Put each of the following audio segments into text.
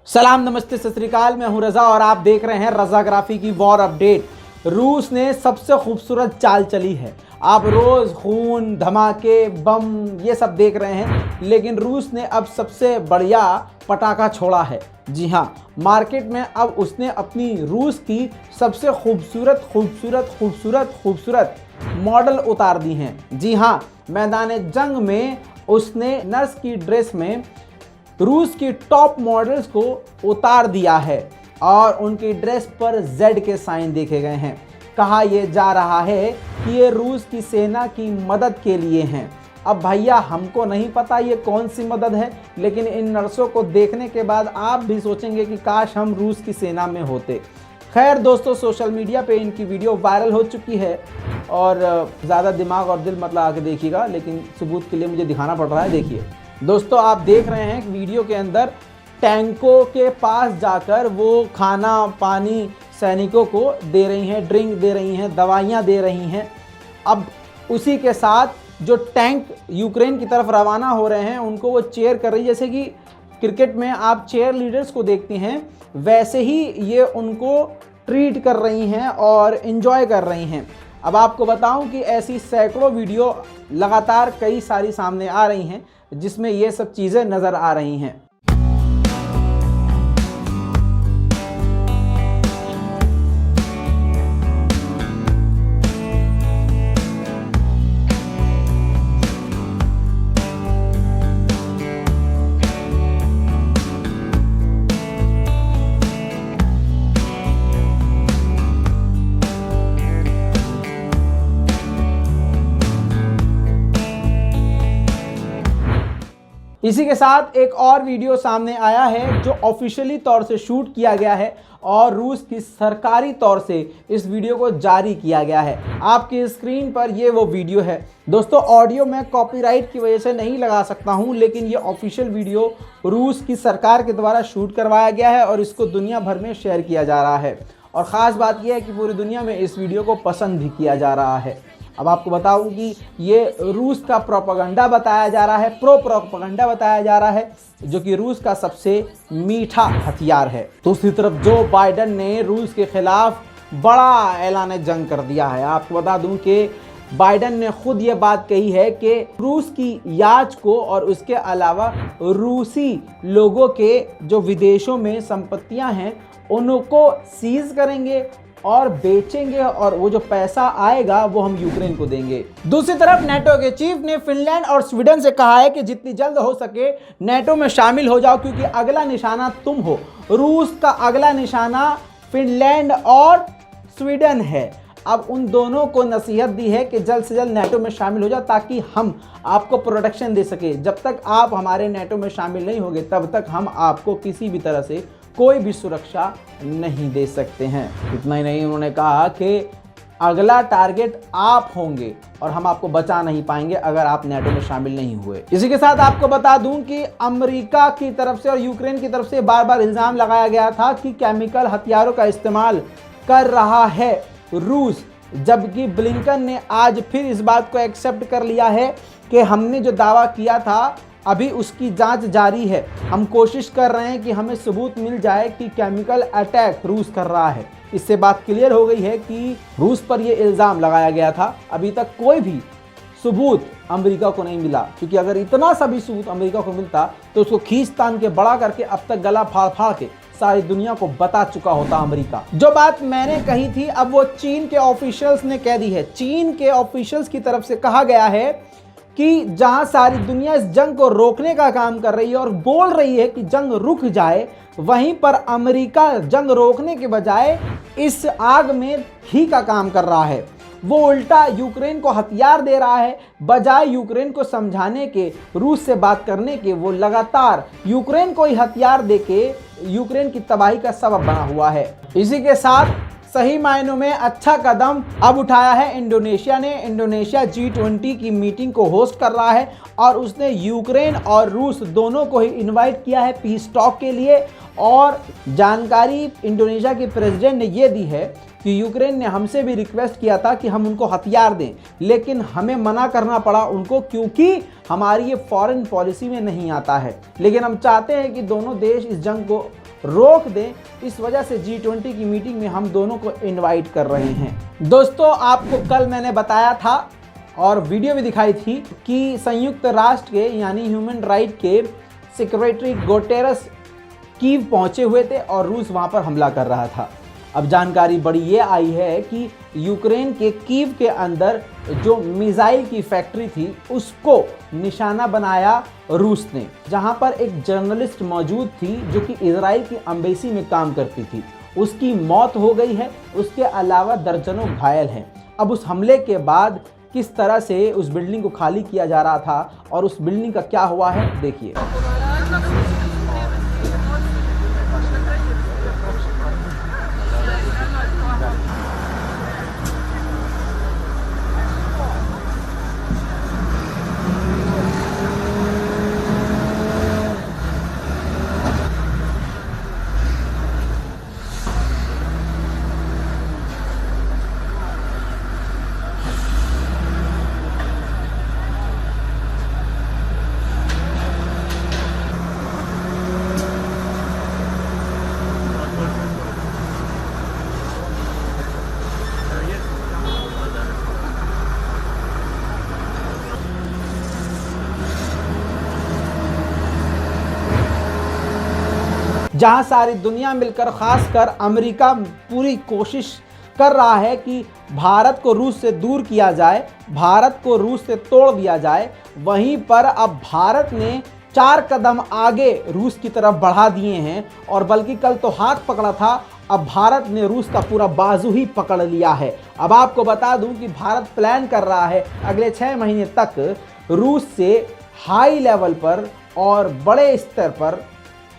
सलाम, नमस्ते, सत श्री अकाल। मैं हूं रजा और आप देख रहे हैं रजाग्राफी की वॉर अपडेट। रूस ने सबसे खूबसूरत चाल चली है। आप रोज खून, धमाके, बम ये सब देख रहे हैं, लेकिन रूस ने अब सबसे बढ़िया पटाखा छोड़ा है। जी हाँ, मार्केट में अब उसने अपनी रूस की सबसे खूबसूरत खूबसूरत खूबसूरत खूबसूरत मॉडल उतार दी हैं। जी हाँ, मैदान जंग में उसने नर्स की ड्रेस में रूस की टॉप मॉडल्स को उतार दिया है और उनकी ड्रेस पर जेड के साइन देखे गए हैं। कहा यह जा रहा है कि ये रूस की सेना की मदद के लिए हैं। अब भैया हमको नहीं पता ये कौन सी मदद है, लेकिन इन नर्सों को देखने के बाद आप भी सोचेंगे कि काश हम रूस की सेना में होते। खैर दोस्तों, सोशल मीडिया पे इनकी वीडियो वायरल हो चुकी है और ज़्यादा दिमाग और दिल मत लगा के देखिएगा, लेकिन सबूत के लिए मुझे दिखाना पड़ रहा है। देखिए दोस्तों, आप देख रहे हैं वीडियो के अंदर टैंकों के पास जाकर वो खाना पानी सैनिकों को दे रही हैं, ड्रिंक दे रही हैं, दवाइयाँ दे रही हैं। अब उसी के साथ जो टैंक यूक्रेन की तरफ रवाना हो रहे हैं उनको वो चेयर कर रही है। जैसे कि क्रिकेट में आप चेयर लीडर्स को देखते हैं, वैसे ही ये उनको ट्रीट कर रही हैं और इन्जॉय कर रही हैं। अब आपको बताऊं कि ऐसी सैकड़ों वीडियो लगातार कई सारी सामने आ रही हैं जिसमें ये सब चीज़ें नज़र आ रही हैं। इसी के साथ एक और वीडियो सामने आया है जो ऑफिशियली तौर से शूट किया गया है और रूस की सरकारी तौर से इस वीडियो को जारी किया गया है। आपकी स्क्रीन पर ये वो वीडियो है। दोस्तों, ऑडियो मैं कॉपीराइट की वजह से नहीं लगा सकता हूं, लेकिन ये ऑफिशियल वीडियो रूस की सरकार के द्वारा शूट करवाया गया है और इसको दुनिया भर में शेयर किया जा रहा है। और ख़ास बात यह है कि पूरी दुनिया में इस वीडियो को पसंद भी किया जा रहा है। अब आपको बताऊं कि ये रूस का प्रोपेगेंडा बताया जा रहा है, प्रोपेगेंडा बताया जा रहा है, जो कि रूस का सबसे मीठा हथियार है। दूसरी तरफ जो बाइडेन ने रूस के खिलाफ बड़ा ऐलान जंग कर दिया है। आपको बता दूं कि बाइडेन ने खुद ये बात कही है कि रूस की याच को और उसके अलावा रूसी लोगों के जो विदेशों में संपत्तियां हैं उनको सीज करेंगे और बेचेंगे और वो जो पैसा आएगा वो हम यूक्रेन को देंगे। दूसरी तरफ नेटो के चीफ ने फिनलैंड और स्वीडन से कहा है कि जितनी जल्द हो सके नेटो में शामिल हो जाओ, क्योंकि अगला निशाना तुम हो। रूस का अगला निशाना फिनलैंड और स्वीडन है। अब उन दोनों को नसीहत दी है कि जल्द से जल्द नेटो में शामिल हो जाओ ताकि हम आपको प्रोटेक्शन दे सके। जब तक आप हमारे नेटो में शामिल नहीं होंगे तब तक हम आपको किसी भी तरह से कोई भी सुरक्षा नहीं दे सकते हैं। इतना ही नहीं, उन्होंने कहा कि अगला टारगेट आप होंगे और हम आपको बचा नहीं पाएंगे अगर आप नेटो में शामिल नहीं हुए। इसी के साथ आपको बता दूं कि अमेरिका की तरफ से और यूक्रेन की तरफ से बार बार इल्ज़ाम लगाया गया था कि केमिकल हथियारों का इस्तेमाल कर रहा है रूस, जबकि ब्लिंकन ने आज फिर इस बात को एक्सेप्ट कर लिया है कि हमने जो दावा किया था अभी उसकी जांच जारी है। हम कोशिश कर रहे हैं कि हमें सबूत मिल जाए कि केमिकल अटैक रूस कर रहा है। इससे बात क्लियर हो गई है कि रूस पर यह इल्ज़ाम लगाया गया था। अभी तक कोई भी सबूत अमेरिका को नहीं मिला, क्योंकि अगर इतना सा भी सबूत अमेरिका को मिलता तो उसको खींचतान के बड़ा करके अब तक गला फाड़ फाड़ के सारी दुनिया को बता चुका होता अमेरिका। जो बात मैंने कही थी अब वो चीन के ऑफिशियल्स ने कह दी है। चीन के ऑफिशियल्स की तरफ से कहा गया है कि जहां सारी दुनिया इस जंग को रोकने का काम कर रही है और बोल रही है कि जंग रुक जाए, वहीं पर अमेरिका जंग रोकने के बजाय इस आग में घी का काम कर रहा है। वो उल्टा यूक्रेन को हथियार दे रहा है, बजाय यूक्रेन को समझाने के, रूस से बात करने के। वो लगातार यूक्रेन को ही हथियार देके यूक्रेन की तबाही का सबब बना हुआ है। इसी के साथ सही मायनों में अच्छा कदम अब उठाया है इंडोनेशिया ने। इंडोनेशिया G20 की मीटिंग को होस्ट कर रहा है और उसने यूक्रेन और रूस दोनों को ही इनवाइट किया है पीस टॉक के लिए। और जानकारी इंडोनेशिया के प्रेसिडेंट ने यह दी है कि यूक्रेन ने हमसे भी रिक्वेस्ट किया था कि हम उनको हथियार दें, लेकिन हमें मना करना पड़ा उनको, क्योंकि हमारी ये फॉरेन पॉलिसी में नहीं आता है। लेकिन हम चाहते हैं कि दोनों देश इस जंग को रोक दें। इस वजह से G20 की मीटिंग में हम दोनों को इनवाइट कर रहे हैं। दोस्तों, आपको कल मैंने बताया था और वीडियो भी दिखाई थी कि संयुक्त राष्ट्र के यानी ह्यूमन राइट के सेक्रेटरी गुटेरस कीव पहुंचे हुए थे और रूस वहां पर हमला कर रहा था। अब जानकारी बड़ी ये आई है कि यूक्रेन के कीव के अंदर जो मिसाइल की फैक्ट्री थी उसको निशाना बनाया रूस ने, जहां पर एक जर्नलिस्ट मौजूद थी जो कि इजराइल की एम्बेसी में काम करती थी। उसकी मौत हो गई है, उसके अलावा दर्जनों घायल हैं। अब उस हमले के बाद किस तरह से उस बिल्डिंग को खाली किया जा रहा था और उस बिल्डिंग का क्या हुआ है, देखिए। जहां सारी दुनिया मिलकर, खासकर अमेरिका पूरी कोशिश कर रहा है कि भारत को रूस से दूर किया जाए, भारत को रूस से तोड़ दिया जाए, वहीं पर अब भारत ने 4 कदम आगे रूस की तरफ बढ़ा दिए हैं। और बल्कि कल तो हाथ पकड़ा था, अब भारत ने रूस का पूरा बाजू ही पकड़ लिया है। अब आपको बता दूं कि भारत प्लान कर रहा है अगले 6 महीने तक रूस से हाई लेवल पर और बड़े स्तर पर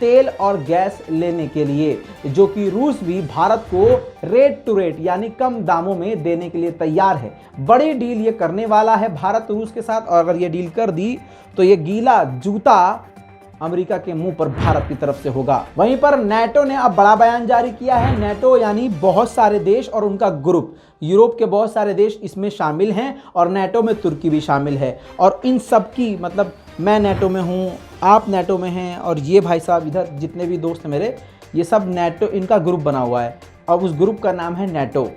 तेल और गैस लेने के लिए, जो कि रूस भी भारत को रेट टू रेट यानी कम दामों में देने के लिए तैयार है। बड़ी डील ये करने वाला है भारत रूस के साथ, और अगर ये डील कर दी तो ये गीला जूता अमेरिका के मुंह पर भारत की तरफ से होगा। वहीं पर नेटो ने अब बड़ा बयान जारी किया है। नेटो यानी बहुत सारे देश और उनका ग्रुप, यूरोप के बहुत सारे देश इसमें शामिल हैं और नेटो में तुर्की भी शामिल है। और इन सब की मतलब मैं नेटो में हूँ, आप नेटो में हैं, और ये भाई साहब इधर जितने भी दोस्त हैं मेरे, ये सब नेटो, इनका ग्रुप बना हुआ है। अब उस ग्रुप का नाम है नेटो।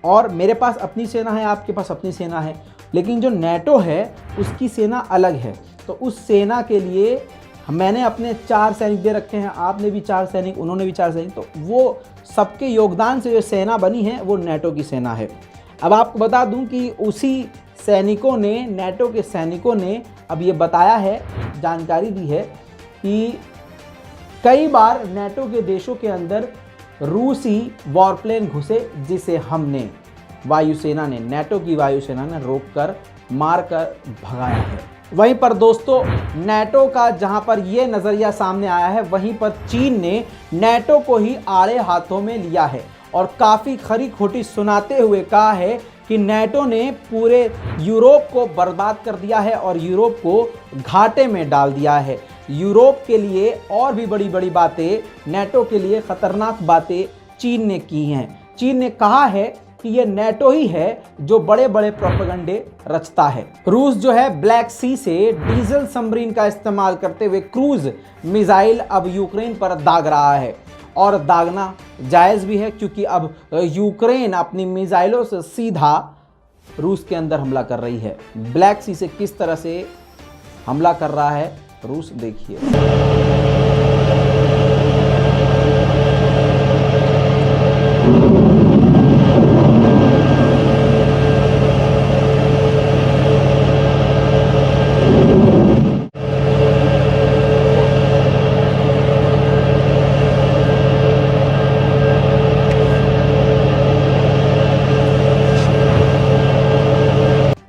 और मेरे पास अपनी सेना है, आपके पास अपनी सेना है, लेकिन जो नेटो है उसकी सेना अलग है। तो उस सेना के लिए मैंने अपने 4 सैनिक दे रखे हैं, आपने भी 4 सैनिक, उन्होंने भी 4 सैनिक, तो वो सबके योगदान से जो सेना बनी है वो नेटो की सेना है। अब आपको बता दूं कि उसी सैनिकों ने, नेटो के सैनिकों ने अब ये बताया है, जानकारी दी है कि कई बार नेटो के देशों के अंदर रूसी वॉरप्लेन घुसे, जिसे हमने, वायुसेना ने, नेटो की वायुसेना ने रोककर मारकर भगाया है। वहीं पर दोस्तों, नेटो का जहां पर यह नज़रिया सामने आया है, वहीं पर चीन ने नेटो को ही आड़े हाथों में लिया है और काफ़ी खरी खोटी सुनाते हुए कहा है कि नेटो ने पूरे यूरोप को बर्बाद कर दिया है और यूरोप को घाटे में डाल दिया है। यूरोप के लिए और भी बड़ी बड़ी बातें, नेटो के लिए खतरनाक बातें चीन ने की हैं। चीन ने कहा है कि ये नेटो ही है जो बड़े बड़े प्रोपेगेंडे रचता है। रूस जो है ब्लैक सी से डीजल सबमरीन का इस्तेमाल करते हुए क्रूज मिसाइल अब यूक्रेन पर दाग रहा है, और दागना जायज़ भी है, क्योंकि अब यूक्रेन अपनी मिसाइलों से सीधा रूस के अंदर हमला कर रही है। ब्लैक सी से किस तरह से हमला कर रहा है रूस, देखिए।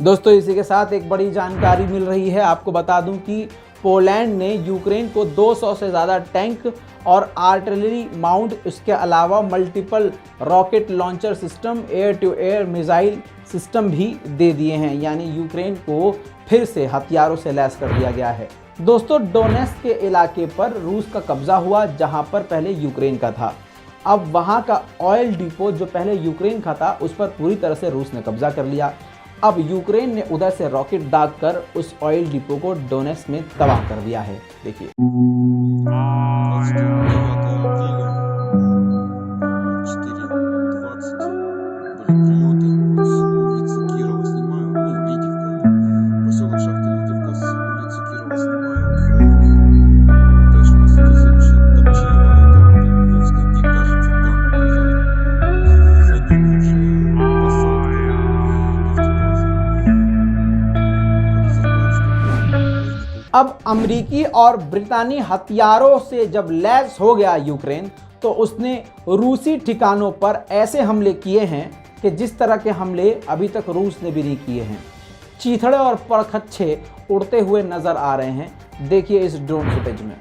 दोस्तों, इसी के साथ एक बड़ी जानकारी मिल रही है। आपको बता दूं कि पोलैंड ने यूक्रेन को 200 से ज़्यादा टैंक और आर्टिलरी माउंट, इसके अलावा multiple rocket launcher system, air to air missile system भी दे दिए हैं। यानी यूक्रेन को फिर से हथियारों से लैस कर दिया गया है। दोस्तों, डोनेट्स्क के इलाके पर रूस का कब्जा हुआ, जहां पर पहले यूक्रेन का था। अब वहां का ऑयल डिपो जो पहले यूक्रेन का था, उस पर पूरी तरह से रूस ने कब्जा कर लिया। अब यूक्रेन ने उधर से रॉकेट दागकर उस ऑयल डिपो को डोनेट्स्क में तबाह कर दिया है। देखिए। अमेरिकी और ब्रितानी हथियारों से जब लैस हो गया यूक्रेन, तो उसने रूसी ठिकानों पर ऐसे हमले किए हैं कि जिस तरह के हमले अभी तक रूस ने भी नहीं किए हैं। चीथड़े और परखच्चे उड़ते हुए नजर आ रहे हैं, देखिए इस ड्रोन फुटेज में।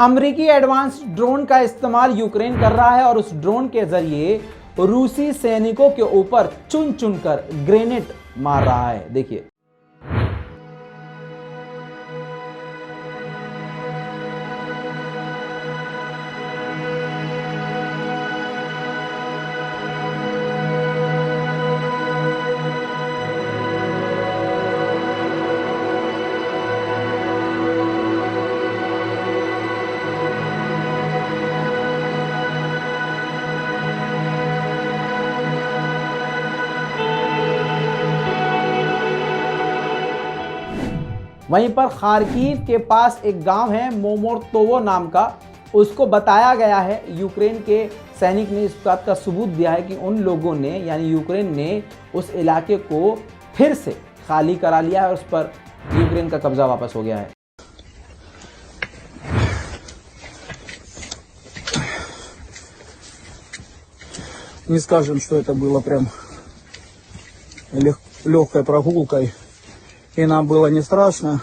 अमेरिकी एडवांस ड्रोन का इस्तेमाल यूक्रेन कर रहा है और उस ड्रोन के जरिए रूसी सैनिकों के ऊपर चुन चुनकर ग्रेनेड मार रहा है। देखिए वहीं पर खार्किव के पास एक गांव है मोमोर्तोवो नाम का, उसको बताया गया है, यूक्रेन के सैनिक ने इस बात का सबूत दिया है कि उन लोगों ने यानी यूक्रेन ने उस इलाके को फिर से खाली करा लिया है और उस पर यूक्रेन का कब्जा वापस हो गया है। Не скажем, что это было прям легкой прогулкой, и нам было не страшно,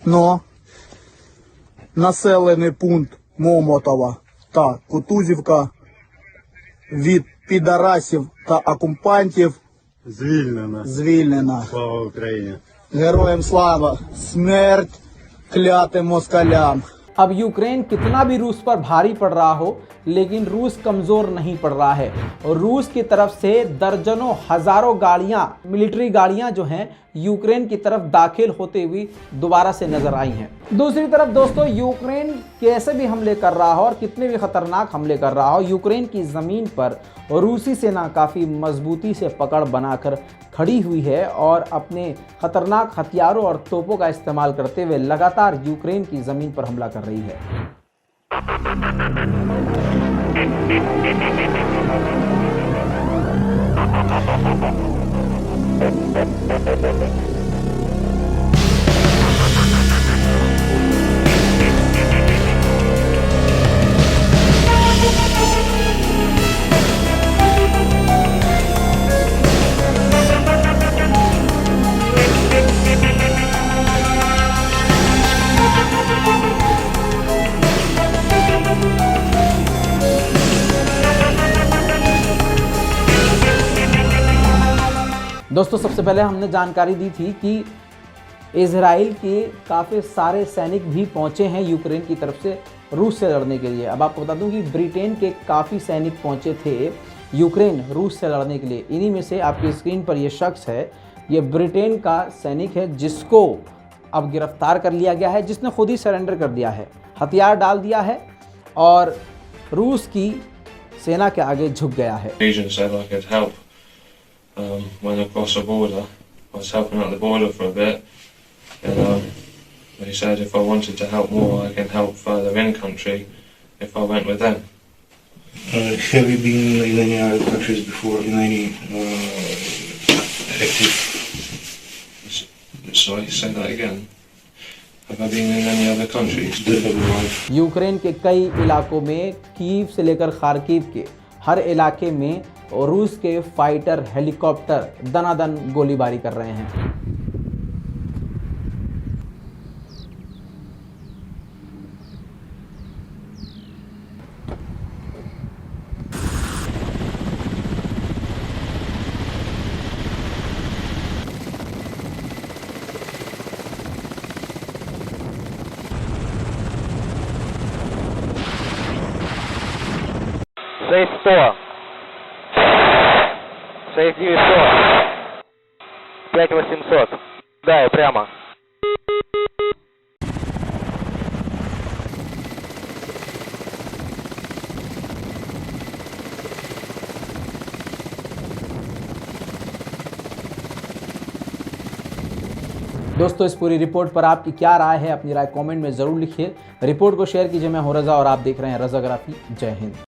но населений пункт Момотова та Кутузівка від підарасів та окупантів звільнена. Слава Україні! Героям слава! Смерть клятим москалям! अब यूक्रेन कितना भी रूस पर भारी पड़ रहा हो, लेकिन रूस कमजोर नहीं पड़ रहा है और रूस की तरफ से दर्जनों हजारों गाड़ियां, मिलिट्री गाड़ियां जो हैं यूक्रेन की तरफ दाखिल होते हुए दोबारा से नजर आई हैं। दूसरी तरफ दोस्तों, यूक्रेन कैसे भी हमले कर रहा हो और कितने भी खतरनाक हमले कर रहा हो, यूक्रेन की जमीन पर रूसी सेना काफी मजबूती से पकड़ बनाकर खड़ी हुई है और अपने खतरनाक हथियारों और तोपों का इस्तेमाल करते हुए लगातार यूक्रेन की जमीन पर हमला कर रही है। दोस्तों सबसे पहले हमने जानकारी दी थी कि इजराइल के काफ़ी सारे सैनिक भी पहुंचे हैं यूक्रेन की तरफ से रूस से लड़ने के लिए। अब आपको बता दूं कि ब्रिटेन के काफ़ी सैनिक पहुंचे थे यूक्रेन रूस से लड़ने के लिए। इन्हीं में से आपकी स्क्रीन पर ये शख्स है, ये ब्रिटेन का सैनिक है जिसको अब गिरफ्तार कर लिया गया है, जिसने खुद ही सरेंडर कर दिया है, हथियार डाल दिया है और रूस की सेना के आगे झुक गया है। When across the border, I was helping out the border for a bit, and he said if I wanted to help more, I can help further in country if I went with them. Have you been in any other countries before, in any active? Sorry, say that again. Have I been in any other countries? Ukraine के कई इलाकों में, Kyiv से लेकर Kharkiv के हर इलाके में रूस के फाइटर हेलीकॉप्टर दनादन गोलीबारी कर रहे हैं। 6100. 6900. 5800. Да, и прямо. दोस्तों इस पूरी रिपोर्ट पर आपकी क्या राय है, अपनी राय कमेंट में ज़रूर लिखिए। रिपोर्ट को शेयर कीजिए। मैं हूं रज़ा और आप देख रहे हैं रज़ाग्राफी। जय हिंद।